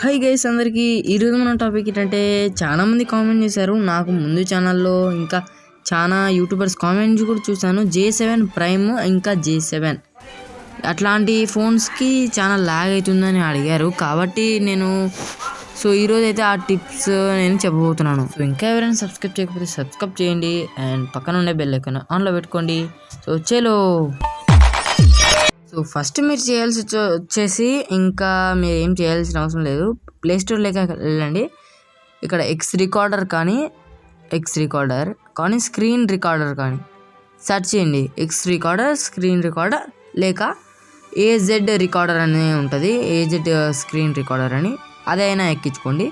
Hi guys అందరికీ ఈరోజు మన టాపిక్ ఏంటంటే చాలామంది కామెంట్ చేశారు. నాకు ముందు ఛానల్లో ఇంకా చాలా యూట్యూబర్స్ కామెంట్స్ కూడా చూశాను. J7 ప్రైమ్ ఇంకా J7 అట్లాంటి ఫోన్స్కి చాలా ల్యాగ్ అవుతుందని అడిగారు. కాబట్టి నేను ఈరోజు అయితే ఆ టిప్స్ నేను చెప్పబోతున్నాను. ఇంకా ఎవరైనా సబ్స్క్రైబ్ చేయకపోతే సబ్స్క్రైబ్ చేయండి అండ్ పక్కన ఉండే బెల్ ఐకాన్ ఆన్లో పెట్టుకోండి. చలో ఫస్ట్ మీరు చేయాల్సి వచ్చేసి ఇంకా మీరు ఏం చేయాల్సిన అవసరం లేదు. ప్లేస్టోర్లోకి వెళ్ళండి. ఇక్కడ ఎక్స్ రికార్డర్ కానీ స్క్రీన్ రికార్డర్ కానీ సెర్చ్ చేయండి. ఎక్స్ రికార్డర్, స్క్రీన్ రికార్డర్ లేక ఏజెడ్ రికార్డర్ అనేది ఉంటుంది. ఏజెడ్ స్క్రీన్ రికార్డర్ అని అదైనా ఎక్కించుకోండి.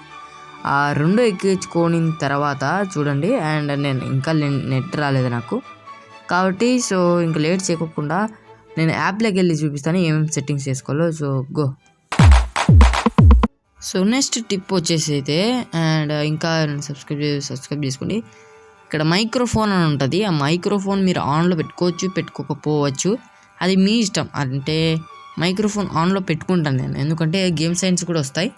ఆ రెండు ఎక్కించుకొని తర్వాత చూడండి. అండ్ నేను ఇంకా నెట్ రాలేదు నాకు కాబట్టి ఇంకా లేట్ చేయకుండా నేను యాప్లోకి వెళ్ళి చూపిస్తాను ఏమేమి సెట్టింగ్స్ చేసుకోవాలో. గో. నెక్స్ట్ టిప్ వచ్చేసి అయితే అండ్ ఇంకా సబ్స్క్రైబ్ చేసుకోండి. ఇక్కడ మైక్రోఫోన్ అని ఉంటుంది. ఆ మైక్రోఫోన్ మీరు ఆన్లో పెట్టుకోవచ్చు, పెట్టుకోకపోవచ్చు, అది మీ ఇష్టం. అంటే మైక్రోఫోన్ ఆన్లో పెట్టుకుంటాను నేను, ఎందుకంటే గేమ్ సైన్స్ కూడా వస్తాయి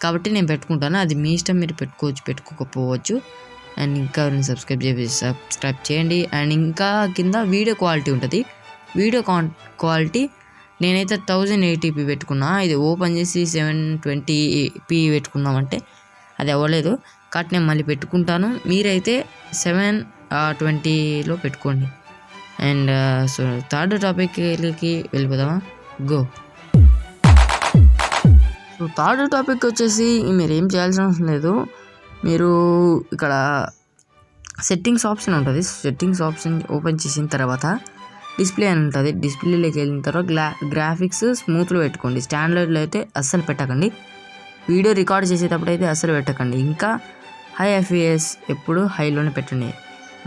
కాబట్టి నేను పెట్టుకుంటాను. అది మీ ఇష్టం, మీరు పెట్టుకోవచ్చు, పెట్టుకోకపోవచ్చు. అండ్ ఇంకా సబ్స్క్రైబ్ చేయండి. అండ్ ఇంకా కింద వీడియో క్వాలిటీ ఉంటుంది. వీడియో క్వాలిటీ నేనైతే 1080p పెట్టుకున్నా. ఇది ఓపెన్ చేసి 720p పెట్టుకుందామంటే అది అవ్వలేదు కాబట్టి నేను మళ్ళీ పెట్టుకుంటాను. మీరైతే 720లో పెట్టుకోండి. అండ్ థర్డ్ టాపిక్కి వెళ్ళిపోదామా? గో. థర్డ్ టాపిక్ వచ్చేసి మీరు ఏం చేయాల్సిన అవసరం లేదు. మీరు ఇక్కడ సెట్టింగ్స్ ఆప్షన్ ఉంటుంది. సెట్టింగ్స్ ఆప్షన్ ఓపెన్ చేసిన తర్వాత డిస్ప్లే అని ఉంటుంది. డిస్ప్లేలోకి వెళ్ళిన తర్వాత గ్రాఫిక్స్ స్మూత్లో పెట్టుకోండి. స్టాండర్డ్లో అయితే అస్సలు పెట్టకండి. వీడియో రికార్డ్ చేసేటప్పుడు అయితే అస్సలు పెట్టకండి. ఇంకా హై FPS ఎప్పుడు హైలోనే పెట్టండి,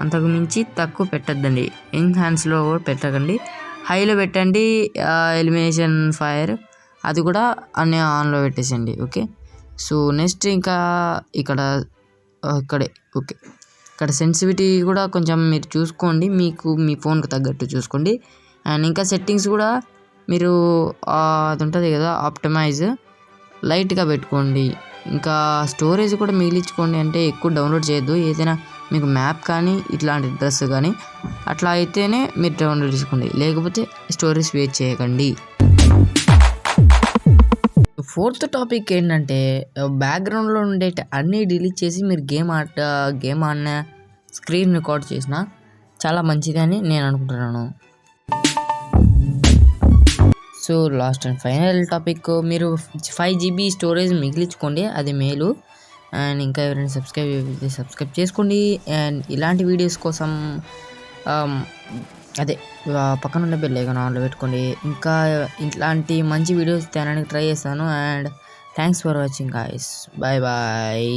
అంతకు మించి తక్కువ పెట్టద్దండి. ఎన్హాన్స్లో కూడా పెట్టకండి, హైలో పెట్టండి. ఎలిమినేషన్ ఫైర్ అది కూడా అన్నీ ఆన్లో పెట్టేసండి. ఓకే. నెక్స్ట్ ఇంకా ఇక్కడే ఓకే. ఇక్కడ సెన్సిటివిటీ కూడా కొంచెం మీరు చూసుకోండి, మీకు మీ ఫోన్కి తగ్గట్టు చూసుకోండి. అండ్ ఇంకా సెట్టింగ్స్ కూడా మీరు అది ఉంటుంది కదా, ఆప్టిమైజ్ లైట్గా పెట్టుకోండి. ఇంకా స్టోరేజ్ కూడా మిగిలించుకోండి. అంటే ఎక్కువ డౌన్లోడ్ చేయొద్దు. ఏదైనా మీకు మ్యాప్ కానీ ఇట్లాంటి డ్రెస్ కానీ అట్లా అయితేనే మీరు డౌన్లోడ్ చేసుకోండి, లేకపోతే స్టోరేజ్ వేస్ట్ చేయకండి. ఫోర్త్ టాపిక్ ఏంటంటే బ్యాక్గ్రౌండ్లో ఉండే అన్నీ డిలీట్ చేసి మీరు గేమ్ ఆడిన స్క్రీన్ రికార్డ్ చేసిన చాలా మంచిదని నేను అనుకుంటున్నాను. లాస్ట్ అండ్ ఫైనల్ టాపిక్, మీరు 5GB స్టోరేజ్ మిగిలించుకోండి, అది మేలు. అండ్ ఇంకా ఎవరైనా సబ్స్క్రైబ్ చేసుకోండి. అండ్ ఇలాంటి వీడియోస్ కోసం పక్కన ఉండే బెల్ ఐకాన్ ఆన్లో పెట్టుకోండి. ఇంకా ఇట్లాంటి మంచి వీడియోస్ తేడానికి ట్రై చేస్తాను. And thanks for watching guys. Bye.